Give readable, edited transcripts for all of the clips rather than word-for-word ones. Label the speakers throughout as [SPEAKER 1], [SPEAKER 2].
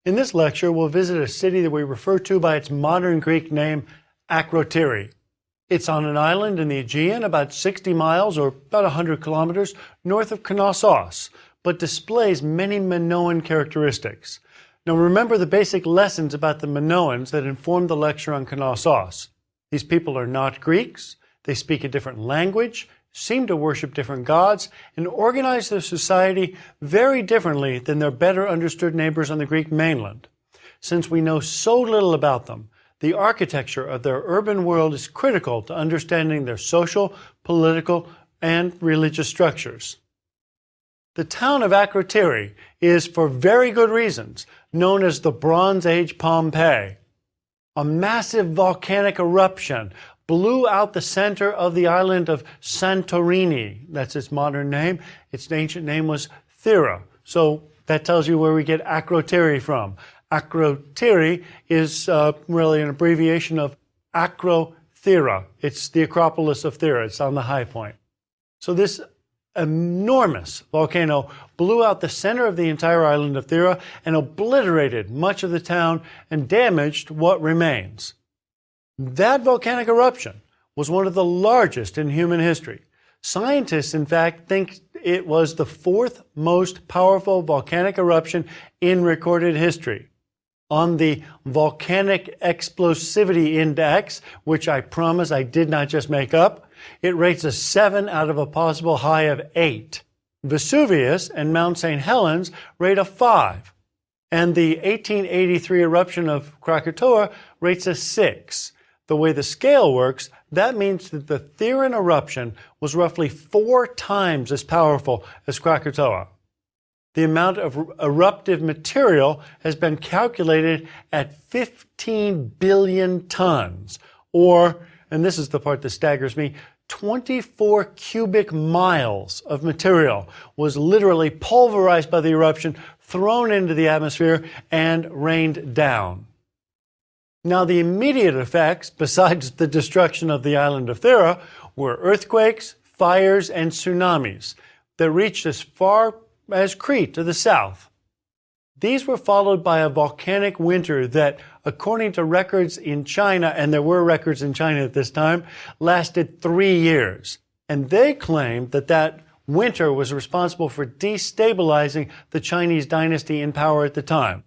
[SPEAKER 1] In this lecture, we'll visit a city that we refer to by its modern Greek name, Akrotiri. It's on an island in the Aegean, about 60 miles or about 100 kilometers north of Knossos, but displays many Minoan characteristics. Now remember the basic lessons about the Minoans that informed the lecture on Knossos. These people are not Greeks, they speak a different language, seem to worship different gods, and organize their society very differently than their better understood neighbors on the Greek mainland. Since we know so little about them, the architecture of their urban world is critical to understanding their social, political, and religious structures. The town of Akrotiri is, for very good reasons, known as the Bronze Age Pompeii. A massive volcanic eruption blew out the center of the island of Santorini. That's its modern name. Its ancient name was Thera. So that tells you where we get Akrotiri from. Akrotiri is really an abbreviation of Akrothera. It's the Acropolis of Thera. It's on the high point. So this enormous volcano blew out the center of the entire island of Thera and obliterated much of the town and damaged what remains. That volcanic eruption was one of the largest in human history. Scientists, in fact, think it was the fourth most powerful volcanic eruption in recorded history. On the Volcanic Explosivity Index, which I promise I did not just make up, it rates a 7 out of a possible high of 8. Vesuvius and Mount St. Helens rate a 5. And the 1883 eruption of Krakatoa rates a 6. The way the scale works, that means that the Theran eruption was roughly 4 times as powerful as Krakatoa. The amount of eruptive material has been calculated at 15 billion tons, or, and this is the part that staggers me, 24 cubic miles of material was literally pulverized by the eruption, thrown into the atmosphere, and rained down. Now, the immediate effects, besides the destruction of the island of Thera, were earthquakes, fires, and tsunamis that reached as far as Crete to the south. These were followed by a volcanic winter that, according to records in China, and there were records in China at this time, lasted 3 years. And they claimed that that winter was responsible for destabilizing the Chinese dynasty in power at the time.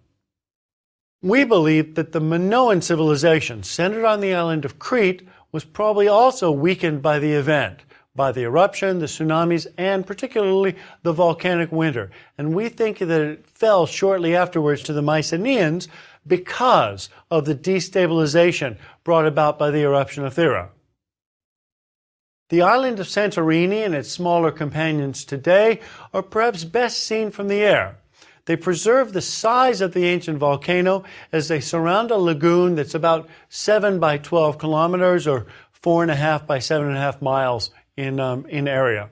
[SPEAKER 1] We believe that the Minoan civilization, centered on the island of Crete, was probably also weakened by the event, by the eruption, the tsunamis, and particularly the volcanic winter. And we think that it fell shortly afterwards to the Mycenaeans because of the destabilization brought about by the eruption of Thera. The island of Santorini and its smaller companions today are perhaps best seen from the air. They preserve the size of the ancient volcano as they surround a lagoon that's about 7 by 12 kilometers or 4.5 by 7.5 miles in area.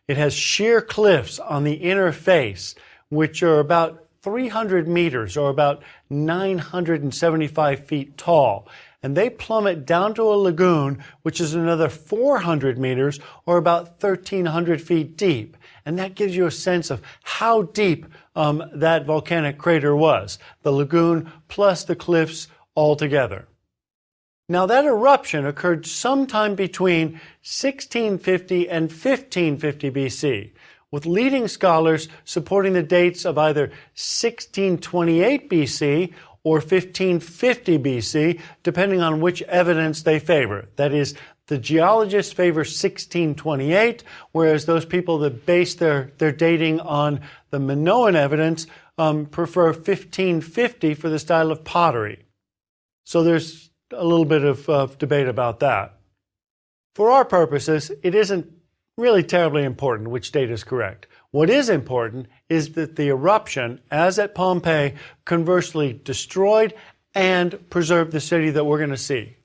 [SPEAKER 1] It has sheer cliffs on the inner face, which are about 300 meters or about 975 feet tall. And they plummet down to a lagoon, which is another 400 meters or about 1,300 feet deep. And that gives you a sense of how deep that volcanic crater was, the lagoon plus the cliffs all together. Now, that eruption occurred sometime between 1650 and 1550 BC, with leading scholars supporting the dates of either 1628 BC or 1550 BC, depending on which evidence they favor. That is, the geologists favor 1628, whereas those people that base their dating on the Minoan evidence prefer 1550 for the style of pottery. So there's a little bit of debate about that. For our purposes, it isn't really terribly important which date is correct. What is important is that the eruption, as at Pompeii, conversely destroyed and preserved the city that we're going to see.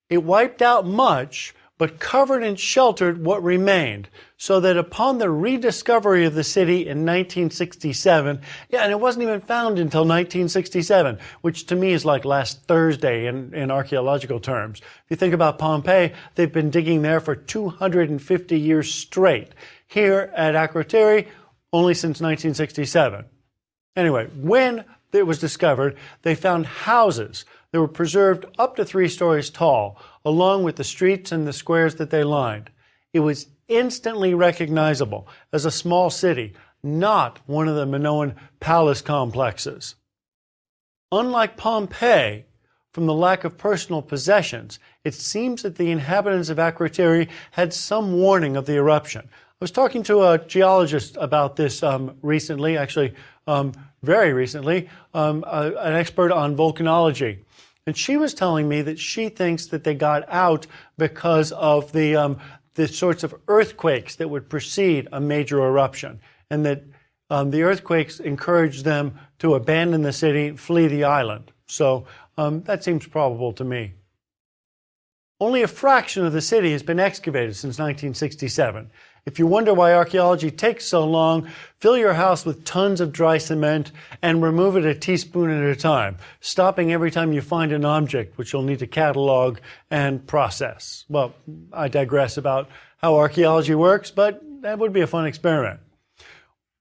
[SPEAKER 1] It wiped out much, but covered and sheltered what remained, so that upon the rediscovery of the city in 1967, and it wasn't even found until 1967, which to me is like last Thursday in archaeological terms. If you think about Pompeii, they've been digging there for 250 years straight. Here at Akrotiri, only since 1967. Anyway, when that was discovered, they found houses that were preserved up to 3 stories tall, along with the streets and the squares that they lined. It was instantly recognizable as a small city, not one of the Minoan palace complexes. Unlike Pompeii, from the lack of personal possessions, it seems that the inhabitants of Akrotiri had some warning of the eruption. I was talking to a geologist about this recently, actually very recently, an expert on volcanology. And she was telling me that she thinks that they got out because of the sorts of earthquakes that would precede a major eruption, and that the earthquakes encouraged them to abandon the city, flee the island. So that seems probable to me. Only a fraction of the city has been excavated since 1967. If you wonder why archaeology takes so long, fill your house with tons of dry cement and remove it a teaspoon at a time, stopping every time you find an object which you'll need to catalog and process. Well, I digress about how archaeology works, but that would be a fun experiment.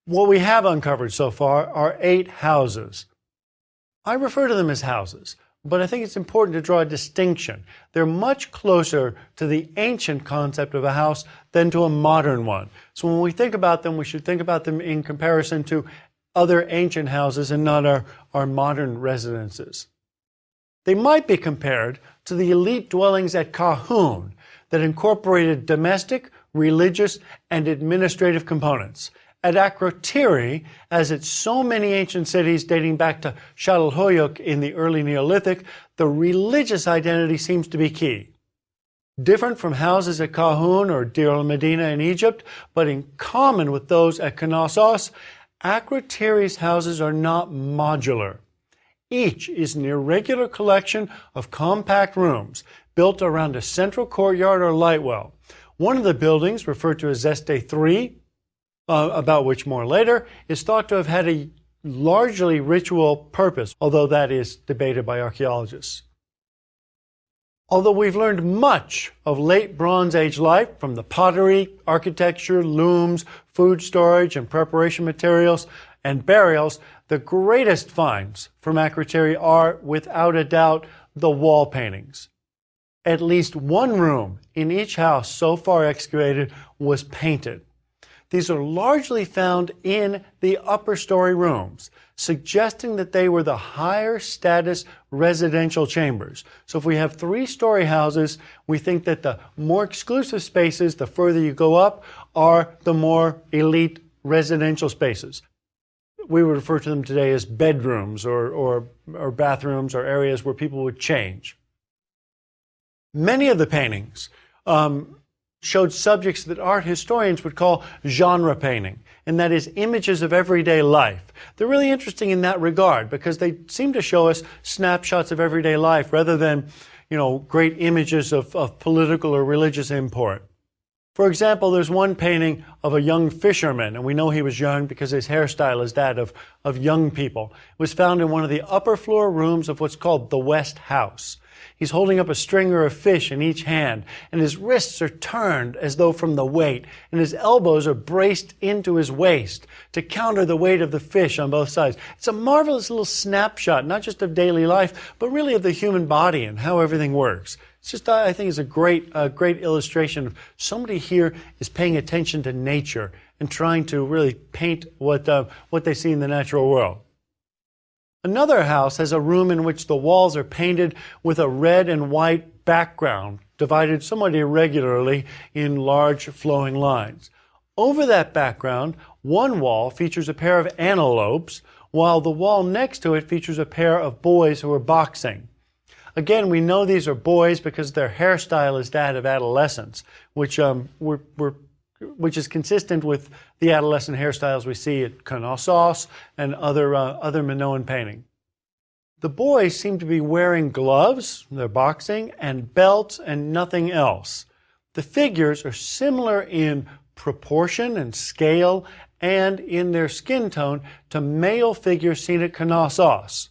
[SPEAKER 1] What we have uncovered so far are 8 houses. I refer to them as houses, but I think it's important to draw a distinction. They're much closer to the ancient concept of a house than to a modern one. So when we think about them, we should think about them in comparison to other ancient houses and not our modern residences. They might be compared to the elite dwellings at Kahun that incorporated domestic, religious, and administrative components. At Akrotiri, as at so many ancient cities dating back to Çatalhöyük in the early Neolithic, the religious identity seems to be key. Different from houses at Kahun or Deir el-Medina in Egypt, but in common with those at Knossos, Akrotiri's houses are not modular. Each is an irregular collection of compact rooms built around a central courtyard or light well. One of the buildings, referred to as Zeste 3, about which more later, is thought to have had a largely ritual purpose, although that is debated by archaeologists. Although we've learned much of late Bronze Age life from the pottery, architecture, looms, food storage and preparation materials, and burials, the greatest finds from Akrotiri are, without a doubt, the wall paintings. At least one room in each house so far excavated was painted. These are largely found in the upper story rooms, suggesting that they were the higher status residential chambers. So if we have 3-story houses, we think that the more exclusive spaces, the further you go up, are the more elite residential spaces. We would refer to them today as bedrooms or bathrooms or areas where people would change. Many of the paintings showed subjects that art historians would call genre painting, and that is images of everyday life. They're really interesting in that regard because they seem to show us snapshots of everyday life rather than, great images of political or religious import. For example, there's one painting of a young fisherman, and we know he was young because his hairstyle is that of young people. It was found in one of the upper floor rooms of what's called the West House. He's holding up a stringer of fish in each hand, and his wrists are turned as though from the weight, and his elbows are braced into his waist to counter the weight of the fish on both sides. It's a marvelous little snapshot, not just of daily life, but really of the human body and how everything works. It's just, I think, it's a great illustration of somebody here is paying attention to nature and trying to really paint what they see in the natural world. Another house has a room in which the walls are painted with a red and white background, divided somewhat irregularly in large flowing lines. Over that background, one wall features a pair of antelopes, while the wall next to it features a pair of boys who are boxing. Again, we know these are boys because their hairstyle is that of adolescents, which is consistent with the adolescent hairstyles we see at Knossos and other Minoan painting. The boys seem to be wearing gloves, they're boxing, and belts and nothing else. The figures are similar in proportion and scale and in their skin tone to male figures seen at Knossos.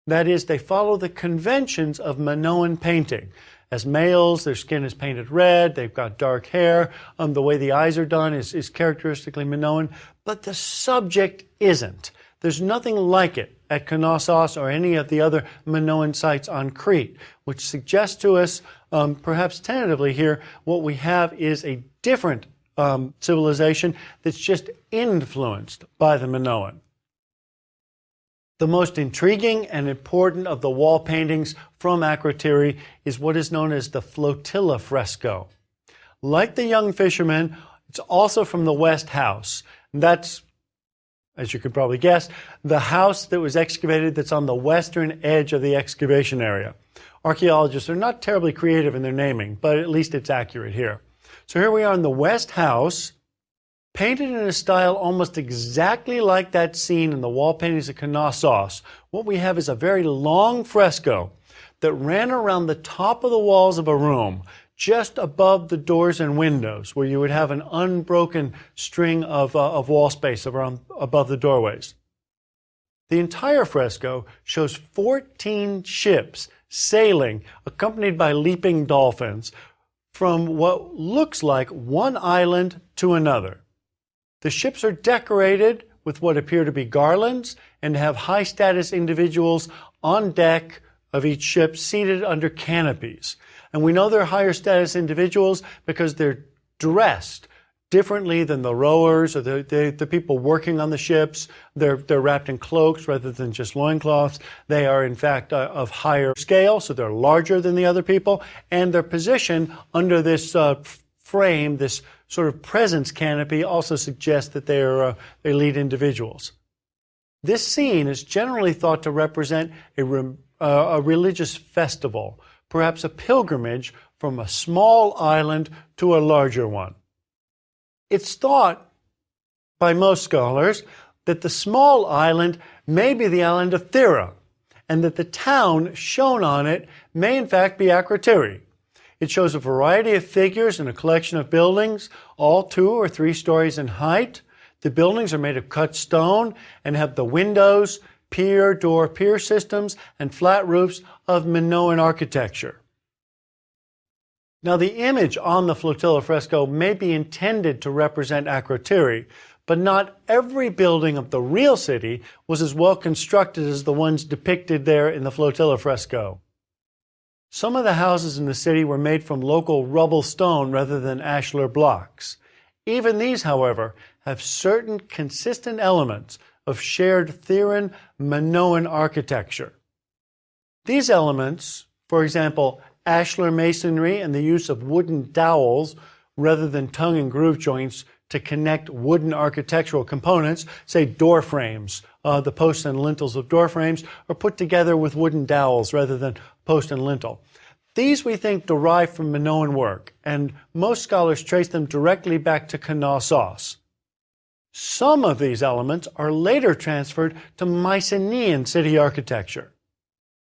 [SPEAKER 1] That is, they follow the conventions of Minoan painting. As males, their skin is painted red, they've got dark hair, the way the eyes are done is characteristically Minoan, but the subject isn't. There's nothing like it at Knossos or any of the other Minoan sites on Crete, which suggests to us, perhaps tentatively here, what we have is a different civilization that's just influenced by the Minoan. The most intriguing and important of the wall paintings from Akrotiri is what is known as the flotilla fresco. Like the young fisherman, it's also from the West House. That's, as you could probably guess, the house that was excavated that's on the western edge of the excavation area. Archaeologists are not terribly creative in their naming, but at least it's accurate here. So here we are in the West House, painted in a style almost exactly like that seen in the wall paintings of Knossos. What we have is a very long fresco that ran around the top of the walls of a room, just above the doors and windows, where you would have an unbroken string of wall space around above the doorways. The entire fresco shows 14 ships sailing, accompanied by leaping dolphins, from what looks like one island to another. The ships are decorated with what appear to be garlands and have high-status individuals on deck of each ship seated under canopies. And we know they're higher-status individuals because they're dressed differently than the rowers or the people working on the ships. They're wrapped in cloaks rather than just loincloths. They are, in fact, of higher scale, so they're larger than the other people, and their position under this frame, this sort of presence canopy, also suggests that they're elite individuals. This scene is generally thought to represent a religious festival, perhaps a pilgrimage from a small island to a larger one. It's thought by most scholars that the small island may be the island of Thera, and that the town shown on it may in fact be Akrotiri. It shows a variety of figures in a collection of buildings, all 2 or 3 stories in height. The buildings are made of cut stone and have the windows, pier, door, pier systems, and flat roofs of Minoan architecture. Now, the image on the flotilla fresco may be intended to represent Akrotiri, but not every building of the real city was as well constructed as the ones depicted there in the flotilla fresco. Some of the houses in the city were made from local rubble stone rather than ashlar blocks. Even these, however, have certain consistent elements of shared Theran Minoan architecture. These elements, for example, ashlar masonry and the use of wooden dowels rather than tongue and groove joints to connect wooden architectural components, say door frames. The posts and lintels of door frames are put together with wooden dowels rather than post and lintel. These, we think, derive from Minoan work, and most scholars trace them directly back to Knossos. Some of these elements are later transferred to Mycenaean city architecture.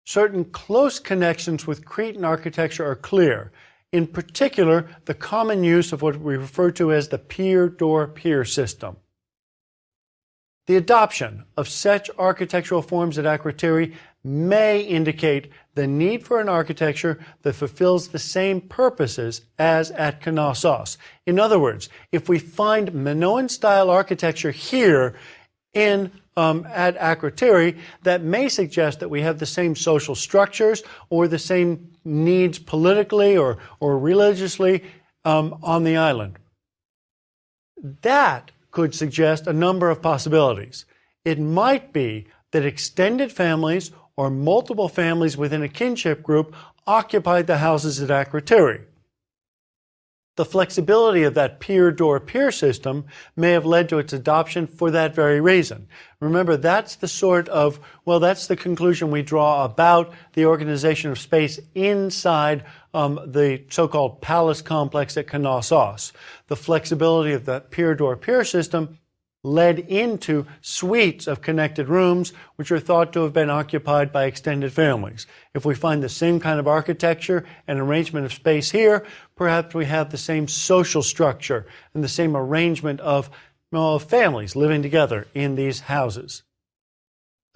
[SPEAKER 1] Certain close connections with Cretan architecture are clear, in particular the common use of what we refer to as the pier-door-pier system. The adoption of such architectural forms at Akrotiri may indicate the need for an architecture that fulfills the same purposes as at Knossos. In other words, if we find Minoan-style architecture here at Akrotiri, that may suggest that we have the same social structures or the same needs politically or religiously on the island. That could suggest a number of possibilities. It might be that extended families or multiple families within a kinship group occupied the houses at Akrotiri. The flexibility of that pier-door-pier system may have led to its adoption for that very reason. Remember, that's the conclusion we draw about the organization of space inside the so-called palace complex at Knossos. The flexibility of that pier-door-pier system led into suites of connected rooms, which are thought to have been occupied by extended families. If we find the same kind of architecture and arrangement of space here, perhaps we have the same social structure and the same arrangement of families living together in these houses.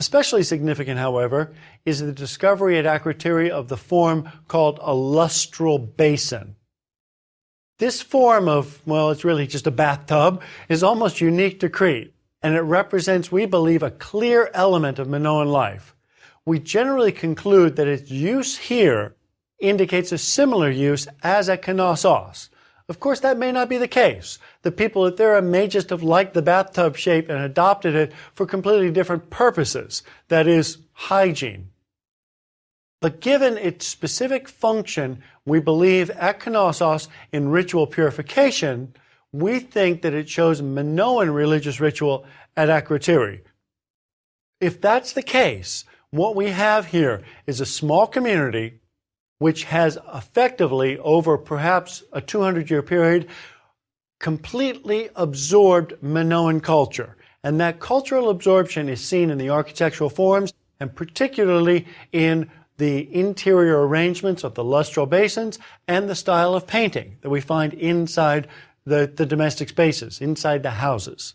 [SPEAKER 1] Especially significant, however, is the discovery at Akrotiri of the form called a lustral basin. This form of, it's really just a bathtub, is almost unique to Crete. and it represents, we believe, a clear element of Minoan life. We generally conclude that its use here indicates a similar use as at Knossos. Of course, that may not be the case. The people at Thera may just have liked the bathtub shape and adopted it for completely different purposes, that is, hygiene. But given its specific function, we believe at Knossos in ritual purification, we think that it shows Minoan religious ritual at Akrotiri. If that's the case, what we have here is a small community which has effectively, over perhaps a 200-year period, completely absorbed Minoan culture. And that cultural absorption is seen in the architectural forms, and particularly in the interior arrangements of the lustral basins and the style of painting that we find inside the domestic spaces, inside the houses.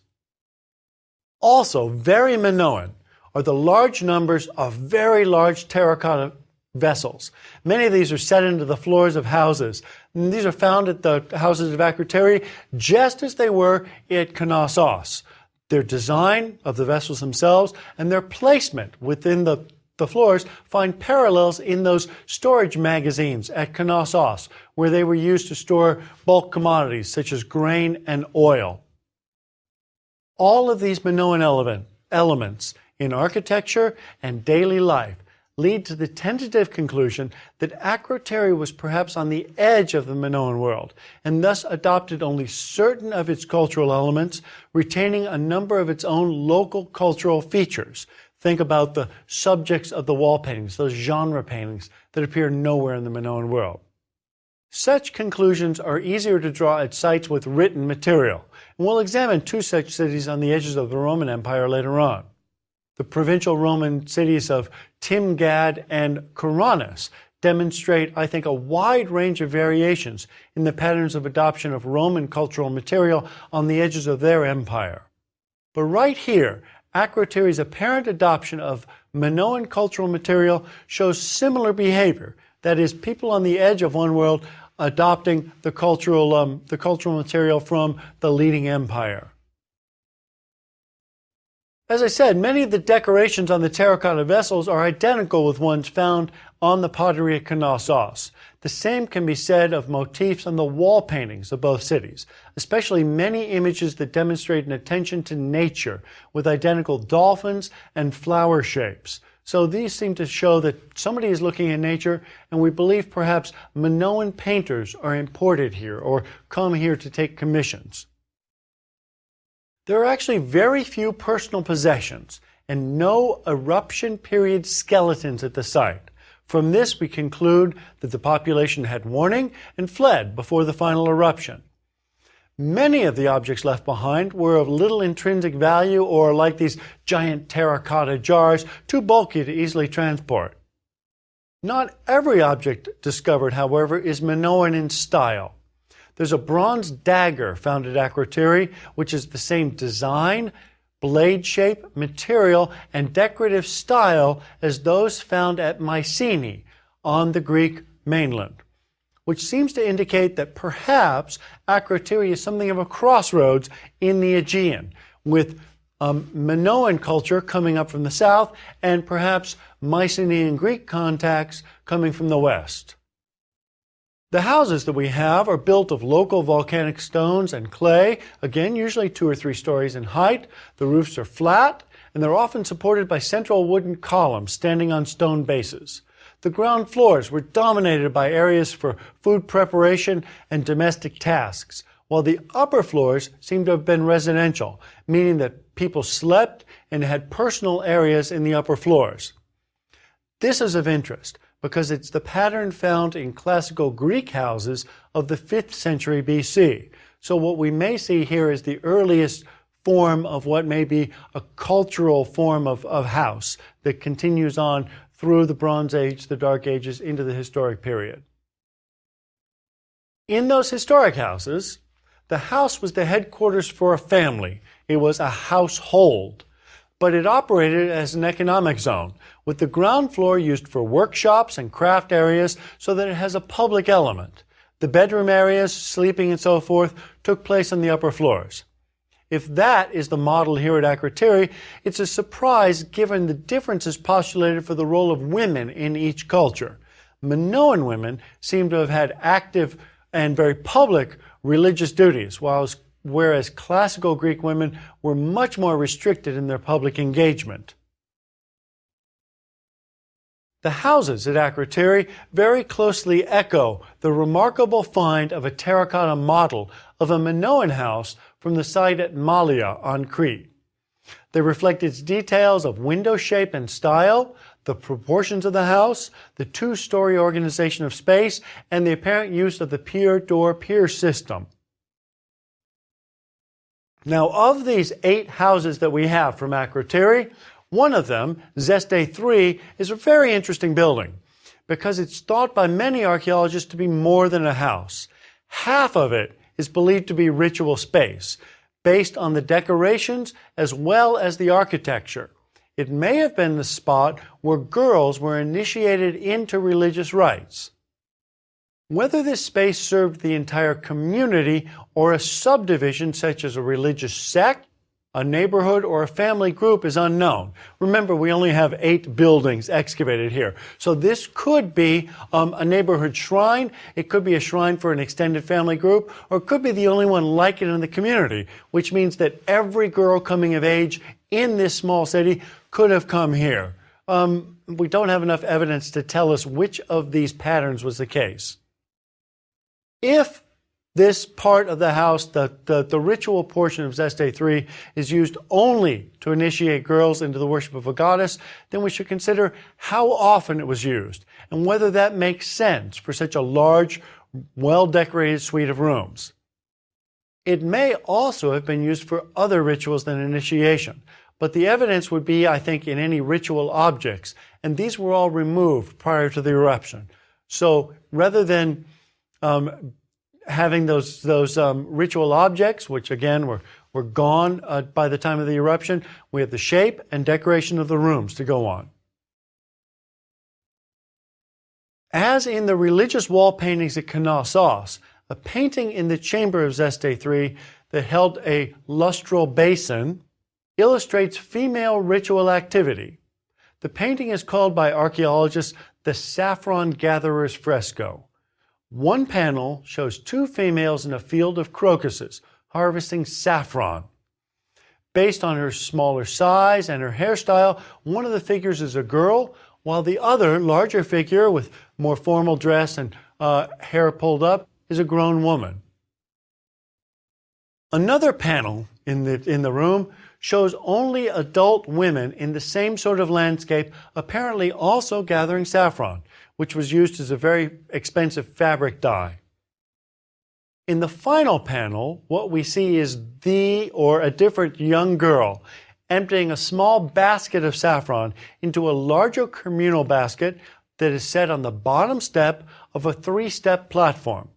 [SPEAKER 1] Also, very Minoan are the large numbers of very large terracotta vessels. Many of these are set into the floors of houses. And these are found at the houses of Akrotiri just as they were at Knossos. Their design of the vessels themselves and their placement within the floors find parallels in those storage magazines at Knossos, where they were used to store bulk commodities such as grain and oil. All of these Minoan elements in architecture and daily life lead to the tentative conclusion that Akrotiri was perhaps on the edge of the Minoan world, and thus adopted only certain of its cultural elements, retaining a number of its own local cultural features. Think about the subjects of the wall paintings, those genre paintings that appear nowhere in the Minoan world. Such conclusions are easier to draw at sites with written material, and we'll examine two such cities on the edges of the Roman Empire later on. The provincial Roman cities of Timgad and Kuranas demonstrate, I think, a wide range of variations in the patterns of adoption of Roman cultural material on the edges of their empire. But right here, Akrotiri's apparent adoption of Minoan cultural material shows similar behavior. That is, people on the edge of one world adopting the cultural material from the leading empire. As I said, many of the decorations on the terracotta vessels are identical with ones found on the pottery at Knossos. The same can be said of motifs on the wall paintings of both cities, especially many images that demonstrate an attention to nature with identical dolphins and flower shapes. So these seem to show that somebody is looking at nature, and we believe perhaps Minoan painters are imported here or come here to take commissions. There are actually very few personal possessions and no eruption period skeletons at the site. From this, we conclude that the population had warning and fled before the final eruption. Many of the objects left behind were of little intrinsic value or, like these giant terracotta jars, too bulky to easily transport. Not every object discovered, however, is Minoan in style. There's a bronze dagger found at Akrotiri, which is the same design, blade shape, material, and decorative style as those found at Mycenae on the Greek mainland, which seems to indicate that perhaps Akrotiri is something of a crossroads in the Aegean, with Minoan culture coming up from the south and perhaps Mycenaean Greek contacts coming from the west. The houses that we have are built of local volcanic stones and clay, again, usually 2 or 3 stories in height. The roofs are flat, and they're often supported by central wooden columns standing on stone bases. The ground floors were dominated by areas for food preparation and domestic tasks, while the upper floors seem to have been residential, meaning that people slept and had personal areas in the upper floors. This is of interest because it's the pattern found in classical Greek houses of the 5th century BC. So what we may see here is the earliest form of what may be a cultural form of house that continues on through the Bronze Age, the Dark Ages, into the historic period. In those historic houses, the house was the headquarters for a family. It was a household, but it operated as an economic zone, with the ground floor used for workshops and craft areas so that it has a public element. The bedroom areas, sleeping and so forth, took place on the upper floors. If that is the model here at Akrotiri, it's a surprise given the differences postulated for the role of women in each culture. Minoan women seem to have had active and very public religious duties, whereas classical Greek women were much more restricted in their public engagement. The houses at Akrotiri very closely echo the remarkable find of a terracotta model of a Minoan house from the site at Malia on Crete. They reflect its details of window shape and style, the proportions of the house, the two-story organization of space, and the apparent use of the pier-door-pier system. Now, of these 8 houses that we have from Akrotiri, one of them, Zeste 3, is a very interesting building because it's thought by many archaeologists to be more than a house. Half of it is believed to be ritual space, based on the decorations as well as the architecture. It may have been the spot where girls were initiated into religious rites. Whether this space served the entire community or a subdivision such as a religious sect, a neighborhood, or a family group is unknown. Remember, we only have 8 buildings excavated here. So this could be a neighborhood shrine, it could be a shrine for an extended family group, or it could be the only one like it in the community, which means that every girl coming of age in this small city could have come here. We don't have enough evidence to tell us which of these patterns was the case. If this part of the house, the ritual portion of Zeste 3, is used only to initiate girls into the worship of a goddess, then we should consider how often it was used and whether that makes sense for such a large, well-decorated suite of rooms. It may also have been used for other rituals than initiation, but the evidence would be, I think, in any ritual objects, and these were all removed prior to the eruption. So rather than having those ritual objects, which again were gone by the time of the eruption, we have the shape and decoration of the rooms to go on. As in the religious wall paintings at Knossos, a painting in the chamber of Zeste 3 that held a lustral basin illustrates female ritual activity. The painting is called by archaeologists the saffron gatherer's fresco. One panel shows 2 females in a field of crocuses harvesting saffron. Based on her smaller size and her hairstyle, one of the figures is a girl, while the other, larger figure with more formal dress and hair pulled up, is a grown woman. Another panel in the room shows only adult women in the same sort of landscape, apparently also gathering saffron, which was used as a very expensive fabric dye. In the final panel, what we see is a different young girl emptying a small basket of saffron into a larger communal basket that is set on the bottom step of a 3-step platform.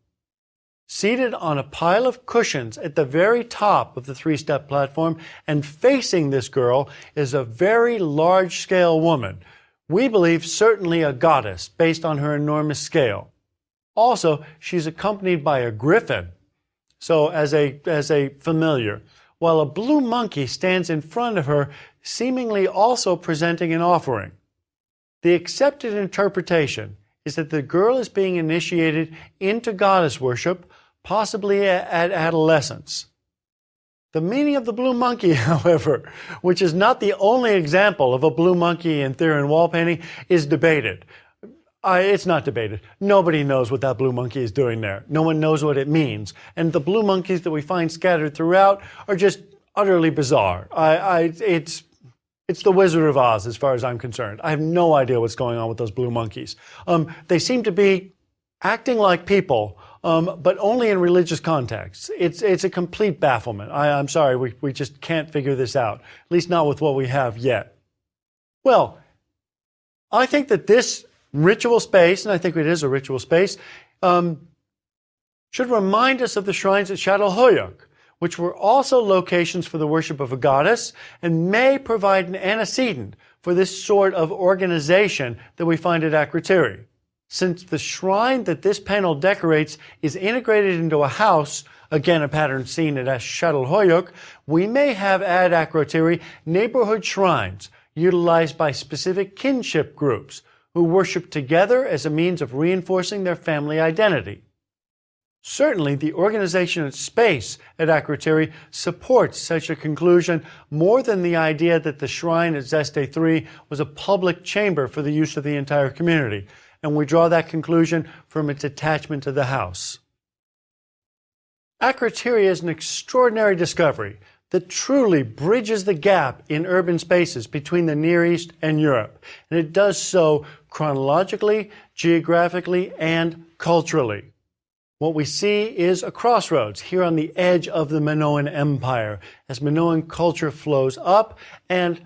[SPEAKER 1] Seated on a pile of cushions at the very top of the 3-step platform and facing this girl is a very large-scale woman. We believe certainly a goddess based on her enormous scale. Also, she's accompanied by a griffin, so as a familiar, while a blue monkey stands in front of her, seemingly also presenting an offering. The accepted interpretation is that the girl is being initiated into goddess worship, possibly at adolescence. The meaning of the blue monkey, however, which is not the only example of a blue monkey in Theron wall painting, is debated. It's not debated. Nobody knows what that blue monkey is doing there. No one knows what it means. And the blue monkeys that we find scattered throughout are just utterly bizarre. It's the Wizard of Oz as far as I'm concerned. I have no idea what's going on with those blue monkeys. They seem to be acting like people, but only in religious contexts. It's a complete bafflement. I'm sorry, we just can't figure this out, at least not with what we have yet. Well, I think that this ritual space, and I think it is a ritual space, should remind us of the shrines at Çatalhöyük, which were also locations for the worship of a goddess and may provide an antecedent for this sort of organization that we find at Akrotiri. Since the shrine that this panel decorates is integrated into a house, again a pattern seen at Çatalhöyük, we may have at Akrotiri neighborhood shrines utilized by specific kinship groups who worship together as a means of reinforcing their family identity. Certainly, the organization and space at Akrotiri supports such a conclusion more than the idea that the shrine at Zeste 3 was a public chamber for the use of the entire community, and we draw that conclusion from its attachment to the house. Akrotiri is an extraordinary discovery that truly bridges the gap in urban spaces between the Near East and Europe, and it does so chronologically, geographically, and culturally. What we see is a crossroads here on the edge of the Minoan Empire as Minoan culture flows up and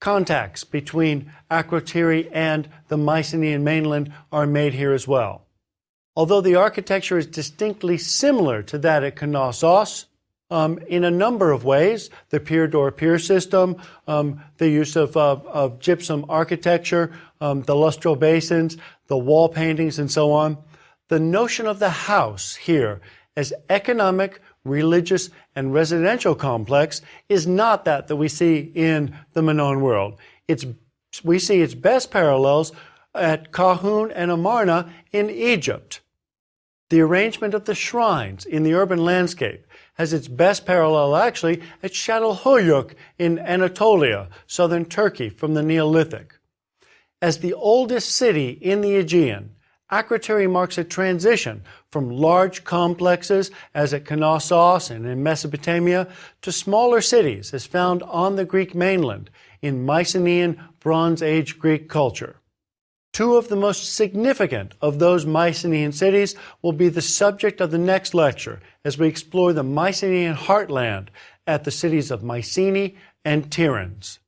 [SPEAKER 1] contacts between Akrotiri and the Mycenaean mainland are made here as well. Although the architecture is distinctly similar to that at Knossos, in a number of ways, the pier-door-pier system, the use of gypsum architecture, the lustral basins, the wall paintings, and so on, the notion of the house here as economic, religious, and residential complex is not that we see in the Minoan world. We see its best parallels at Kahun and Amarna in Egypt. The arrangement of the shrines in the urban landscape has its best parallel actually at Çatalhöyük in Anatolia, southern Turkey from the Neolithic. As the oldest city in the Aegean, Akrotiri marks a transition from large complexes, as at Knossos and in Mesopotamia, to smaller cities as found on the Greek mainland in Mycenaean Bronze Age Greek culture. Two of the most significant of those Mycenaean cities will be the subject of the next lecture as we explore the Mycenaean heartland at the cities of Mycenae and Tiryns.